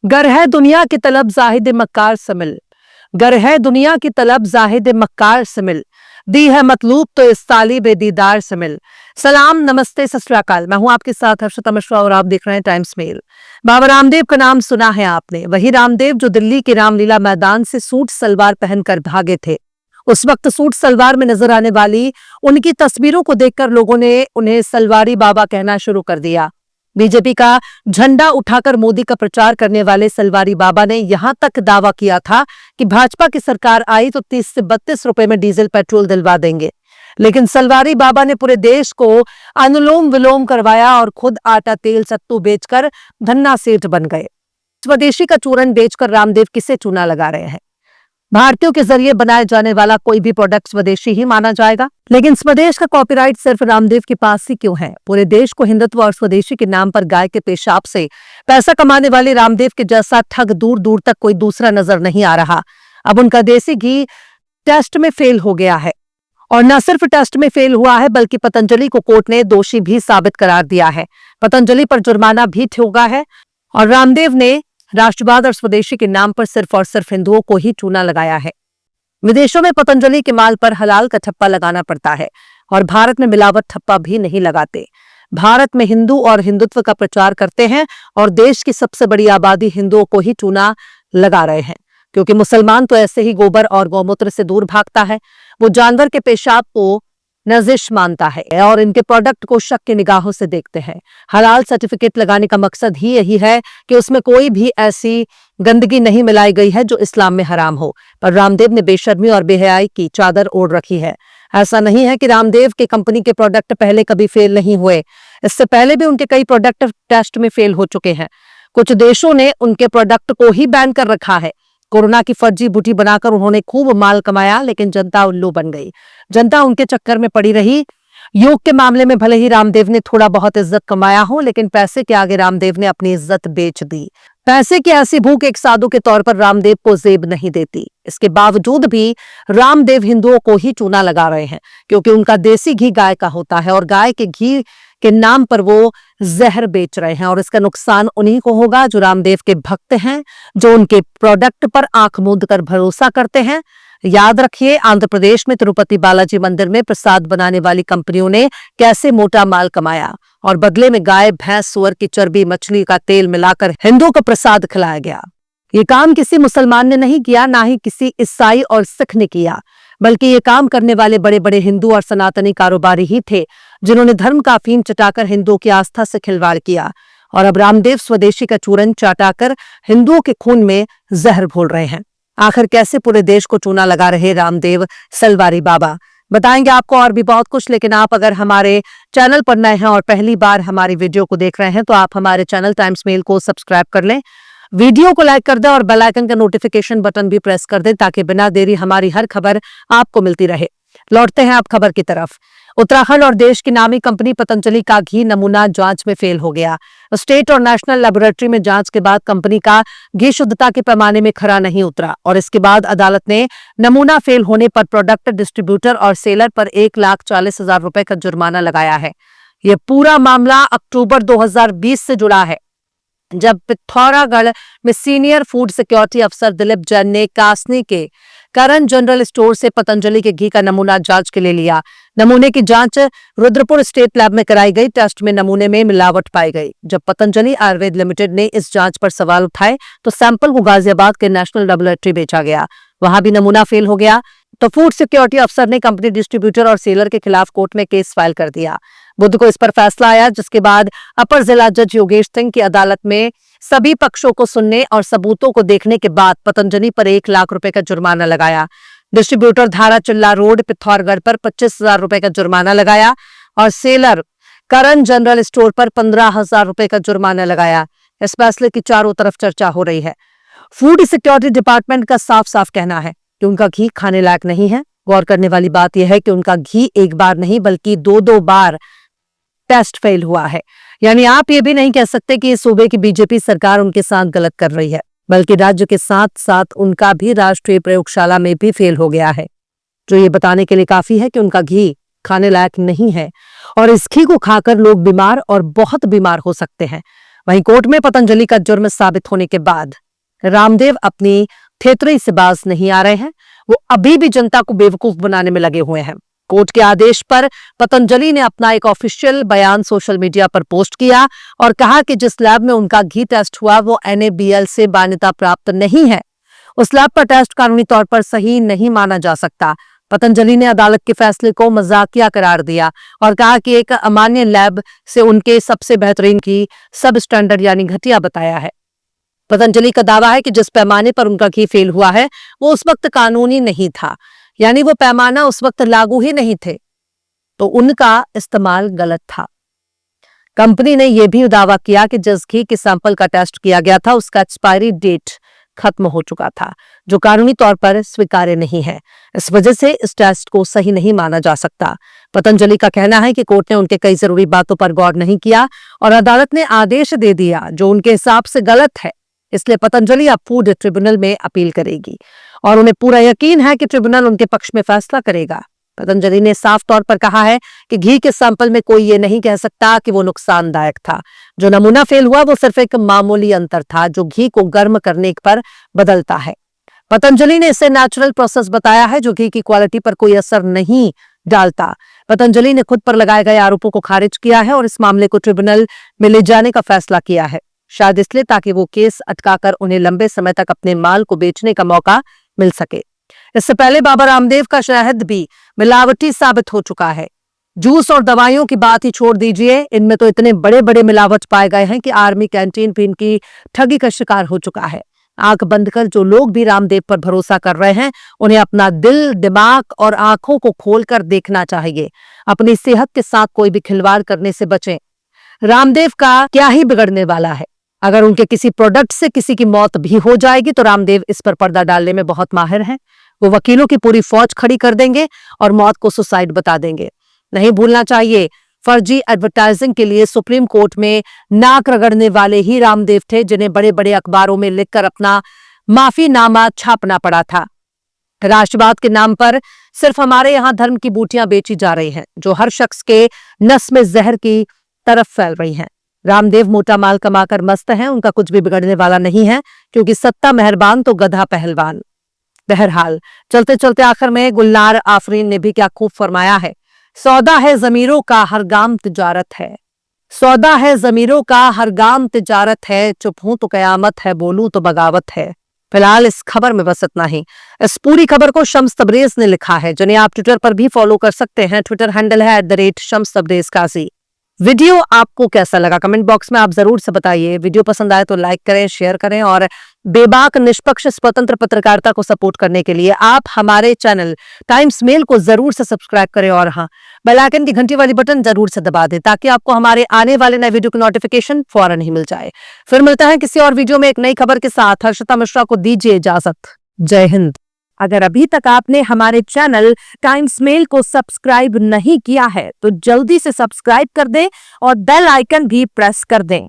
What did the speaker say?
गर है दुनिया की तलब जाहिद मक्कार से मिल। गर है दुनिया की तलब जाहिद मक्कार से मिल। दी है मतलूब तो इस तालिब दीदार से मिल। सलाम, नमस्ते, सत श्री अकाल। मैं हूं आपके साथ हर्षिता मिश्रा और आप देख रहे हैं टाइम्स मेल। बाबा रामदेव का नाम सुना है आपने, वही रामदेव जो दिल्ली के रामलीला मैदान से सूट सलवार पहनकर भागे थे। उस वक्त सूट सलवार में नजर आने वाली उनकी तस्वीरों को देखकर लोगों ने उन्हें सलवारी बाबा कहना शुरू कर दिया। बीजेपी का झंडा उठाकर मोदी का प्रचार करने वाले सलवारी बाबा ने यहां तक दावा किया था कि भाजपा की सरकार आई तो 30 से 32 रुपए में डीजल पेट्रोल दिलवा देंगे। लेकिन सलवारी बाबा ने पूरे देश को अनुलोम विलोम करवाया और खुद आटा तेल सत्तू बेचकर धन्ना सेठ बन गए। स्वदेशी का चूरन बेचकर रामदेव किसे चूना लगा रहे हैं? भारतीयों के जरिए बनाए जाने वाला कोई भी प्रोडक्ट स्वदेशी ही माना जाएगा। लेकिन स्वदेश का कॉपीराइट सिर्फ रामदेव के पास ही क्यों है? पूरे देश को हिंदुत्व और स्वदेशी के नाम पर गाय के पेशाब से पैसा कमाने वाले रामदेव के जैसा ठग दूर दूर तक कोई दूसरा नजर नहीं आ रहा। अब उनका देसी घी टेस्ट में फेल हो गया है, और न सिर्फ टेस्ट में फेल हुआ है बल्कि पतंजलि को कोर्ट ने दोषी भी साबित करार दिया है। पतंजलि पर जुर्माना भी ठोका है और रामदेव ने राष्ट्रवाद और स्वदेशी के नाम पर सिर्फ और सिर्फ हिंदुओं को ही चूना लगाया है। विदेशों में पतंजलि के माल पर हलाल का ठप्पा लगाना पड़ता है और भारत में मिलावट ठप्पा भी नहीं लगाते। भारत में हिंदू और हिंदुत्व का प्रचार करते हैं और देश की सबसे बड़ी आबादी हिंदुओं को ही चूना लगा रहे हैं, क्योंकि मुसलमान तो ऐसे ही गोबर और गौमूत्र से दूर भागता है। वो जानवर के पेशाब को नजिश मानता है और इनके प्रोडक्ट को शक की निगाहों से देखते हैं। हलाल सर्टिफिकेट लगाने का मकसद ही यही है कि उसमें कोई भी ऐसी गंदगी नहीं मिलाई गई है जो इस्लाम में हराम हो। पर रामदेव ने बेशर्मी और बेहयाई की चादर ओढ़ रखी है। ऐसा नहीं है कि रामदेव के कंपनी के प्रोडक्ट पहले कभी फेल नहीं हुए। इससे पहले भी उनके कई प्रोडक्ट टेस्ट में फेल हो चुके हैं। कुछ देशों ने उनके प्रोडक्ट को ही बैन कर रखा है। कोरोना की फर्जी बूटी बनाकर उन्होंने खूब माल कमाया, लेकिन जनता उल्लू बन गई। जनता उनके चक्कर में पड़ी रही। योग के मामले में भले ही रामदेव ने थोड़ा बहुत इज्जत कमाया हो, लेकिन पैसे के आगे रामदेव ने अपनी इज्जत बेच दी। पैसे की ऐसी भूख एक साधु के तौर पर रामदेव को जेब नहीं देती। इसके बावजूद भी रामदेव हिंदुओं को ही चूना लगा रहे हैं, क्योंकि उनका देसी घी गाय का होता है और गाय के घी के नाम पर वो जहर बेच रहे हैं। और इसका नुकसान उन्हीं को होगा जो रामदेव के भक्त हैं, जो उनके प्रोडक्ट पर आंख मूंद कर भरोसा करते हैं। याद रखिए, आंध्र प्रदेश में तिरुपति बालाजी मंदिर में प्रसाद बनाने वाली कंपनियों ने कैसे मोटा माल कमाया और बदले में गाय, भैंस, सुअर की चर्बी, मछली का तेल मिलाकर हिंदुओं को प्रसाद खिलाया गया। ये काम किसी मुसलमान ने नहीं किया, ना ही किसी ईसाई और सिख ने किया, बल्कि ये काम करने वाले बड़े बड़े हिंदू और सनातनी कारोबारी ही थे, जिन्होंने धर्म का अफीम चटाकर हिंदुओं की आस्था से खिलवाड़ किया। और अब रामदेव स्वदेशी का चूरन चाटाकर हिंदुओं के खून में जहर घोल रहे हैं। आखिर कैसे पूरे देश को चूना लगा रहे रामदेव सलवारी बाबा? बताएंगे आपको और भी बहुत कुछ। लेकिन आप अगर हमारे चैनल पर नए हैं और पहली बार हमारी वीडियो को देख रहे हैं तो आप हमारे चैनल टाइम्स मेल को सब्सक्राइब कर लें, वीडियो को लाइक कर दें और बेल आइकन का नोटिफिकेशन बटन भी प्रेस कर दें, ताकि बिना देरी हमारी हर खबर आपको मिलती रहे। लौटते हैं आप खबर की तरफ। उत्तराखंड और देश की नामी कंपनी पतंजलि का घी नमूना जांच में फेल हो गया। स्टेट और नेशनल लेबोरेटरी में जांच के बाद कंपनी का घी शुद्धता के पैमाने में खरा नहीं उतरा और इसके बाद अदालत ने नमूना फेल होने पर प्रोडक्ट डिस्ट्रीब्यूटर और सेलर पर 1,40,000 रुपए का जुर्माना लगाया है। यह पूरा मामला अक्टूबर 2020 से जुड़ा है, जब पिथौरागढ़ में सीनियर फूड सिक्योरिटी अफसर दिलीप जैन ने कासनी के करण जनरल स्टोर से पतंजलि के घी का नमूना जांच के लिए लिया। नमूने की जांच रुद्रपुर स्टेट लैब में कराई गई। टेस्ट में नमूने में मिलावट पाई गई। जब पतंजलि आयुर्वेद लिमिटेड ने इस जांच पर सवाल उठाए तो सैंपल को गाजियाबाद के नेशनल लेबोरेटरी भेजा गया। वहां भी नमूना फेल हो गया तो फूड सिक्योरिटी अफसर ने कंपनी, डिस्ट्रीब्यूटर और सेलर के खिलाफ कोर्ट में केस फाइल कर दिया। बुध को इस पर फैसला आया, जिसके बाद अपर जिला जज योगेश सिंह की अदालत में सभी पक्षों को सुनने और सबूतों को देखने के बाद पतंजलि पर 1 लाख रुपए का जुर्माना लगाया। डिस्ट्रीब्यूटर धारा चिल्ला रोड पिथौरागढ़ पर 25,000 रुपए का जुर्माना लगाया और सेलर करण जनरल स्टोर पर 15,000 रुपए का जुर्माना लगाया। इस फैसले की चारों तरफ चर्चा हो रही है। फूड सिक्योरिटी डिपार्टमेंट का साफ साफ कहना है कि उनका घी खाने लायक नहीं है। गौर करने वाली बात यह है कि उनका घी एक बार नहीं बल्कि 2-2 बार टेस्ट फेल हुआ है। यानी आप ये भी नहीं कह सकते कि इस सूबे की बीजेपी सरकार उनके साथ गलत कर रही है, बल्कि राज्य के साथ साथ उनका भी राष्ट्रीय प्रयोगशाला में भी फेल हो गया है, जो ये बताने के लिए काफी है कि उनका घी खाने लायक नहीं है और इस घी को खाकर लोग बीमार और बहुत बीमार हो सकते हैं। वहीं कोर्ट में पतंजलि का जुर्म साबित होने के बाद रामदेव अपनी थेतरी से बाज नहीं आ रहे हैं। वो अभी भी जनता को बेवकूफ बनाने में लगे हुए हैं। कोर्ट के आदेश पर पतंजलि ने अपना एक ऑफिशियल बयान सोशल मीडिया पर पोस्ट किया और कहा कि जिस लैब में उनका घी टेस्ट हुआ वो NABL से मान्यता प्राप्त नहीं है। उस लैब पर टेस्ट कानूनी तौर पर सही नहीं माना जा सकता। पतंजलि ने अदालत के फैसले को मजाकिया करार दिया और कहा कि एक अमान्य लैब से उनके सबसे बेहतरीन घी सब स्टैंडर्ड यानी घटिया बताया है। पतंजलि का दावा है कि जिस पैमाने पर उनका घी फेल हुआ है वो उस वक्त कानूनी नहीं था, यानी वो पैमाना उस वक्त लागू ही नहीं थे, तो उनका इस्तेमाल गलत था। कंपनी ने यह भी दावा किया कि जिस घी के सैंपल का टेस्ट किया गया था उसका एक्सपायरी डेट खत्म हो चुका था, जो कानूनी तौर पर स्वीकार्य नहीं है। इस वजह से इस टेस्ट को सही नहीं माना जा सकता। पतंजलि का कहना है कि कोर्ट ने उनके कई जरूरी बातों पर गौर नहीं किया और अदालत ने आदेश दे दिया जो उनके हिसाब से गलत है। इसलिए पतंजलि अब फूड ट्रिब्यूनल में अपील करेगी और उन्हें पूरा यकीन है कि ट्रिब्यूनल उनके पक्ष में फैसला करेगा। पतंजलि ने साफ तौर पर कहा है कि घी के सैंपल में कोई ये नहीं कह सकता कि वो नुकसानदायक था। जो नमूना फेल हुआ वो सिर्फ एक मामूली अंतर था जो घी को गर्म करने पर बदलता है। पतंजलि ने इसे नेचुरल प्रोसेस बताया है जो घी की क्वालिटी पर कोई असर नहीं डालता। पतंजलि ने खुद पर लगाए गए आरोपों को खारिज किया है और इस मामले को ट्रिब्यूनल में ले जाने का फैसला किया है, शायद इसलिए ताकि वो केस अटकाकर उन्हें लंबे समय तक अपने माल को बेचने का मौका मिल सके। इससे पहले बाबा रामदेव का शहद भी मिलावटी साबित हो चुका है। जूस और दवाइयों की बात ही छोड़ दीजिए, इनमें तो इतने बड़े बड़े मिलावट पाए गए हैं कि आर्मी कैंटीन भी इनकी ठगी का शिकार हो चुका है। आंख बंद कर जो लोग भी रामदेव पर भरोसा कर रहे हैं उन्हें अपना दिल, दिमाग और आंखों को खोलकर देखना चाहिए। अपनी सेहत के साथ कोई भी खिलवाड़ करने से बचें। रामदेव का क्या ही बिगड़ने वाला है? अगर उनके किसी प्रोडक्ट से किसी की मौत भी हो जाएगी तो रामदेव इस पर पर्दा डालने में बहुत माहिर हैं। वो वकीलों की पूरी फौज खड़ी कर देंगे और मौत को सुसाइड बता देंगे। नहीं भूलना चाहिए, फर्जी एडवर्टाइजिंग के लिए सुप्रीम कोर्ट में नाक रगड़ने वाले ही रामदेव थे जिन्हें बड़े बड़े अखबारों में लिखकर अपना माफीनामा छापना पड़ा था। राष्ट्रवाद के नाम पर सिर्फ हमारे यहाँ धर्म की बूटियां बेची जा रही हैं जो हर शख्स के नस में जहर की तरफ फैल रही हैं। रामदेव मोटा माल कमाकर मस्त हैं, उनका कुछ भी बिगड़ने वाला नहीं है क्योंकि सत्ता मेहरबान तो गधा पहलवान। बहरहाल चलते चलते आखिर में गुलनार आफरीन ने भी क्या खूब फरमाया है, सौदा है जमीरों का हर गाम तिजारत है, सौदा है जमीरों का हर गाम तिजारत है, चुप हूं तो कयामत है, बोलूं तो बगावत है। फिलहाल इस खबर में बस इतना ही। इस पूरी खबर को शम्स तबरेज ने लिखा है, जिन्हें आप ट्विटर पर भी फॉलो कर सकते हैं। ट्विटर हैंडल है @शम्स तबरेज काजी। वीडियो आपको कैसा लगा कमेंट बॉक्स में आप जरूर से बताइए। वीडियो पसंद आए तो लाइक करें, शेयर करें और बेबाक निष्पक्ष स्वतंत्र पत्रकारिता को सपोर्ट करने के लिए आप हमारे चैनल टाइम्स मेल को जरूर से सब्सक्राइब करें और हाँ, बेल आइकन की घंटी वाली बटन जरूर से दबा दें ताकि आपको हमारे आने वाले नए वीडियो की नोटिफिकेशन फौरन ही मिल जाए। फिर मिलता है किसी और वीडियो में एक नई खबर के साथ। हर्षिता मिश्रा को दीजिए इजाजत। जय हिंद। अगर अभी तक आपने हमारे चैनल टाइम्स मेल को सब्सक्राइब नहीं किया है तो जल्दी से सब्सक्राइब कर दें और बेल आइकन भी प्रेस कर दें।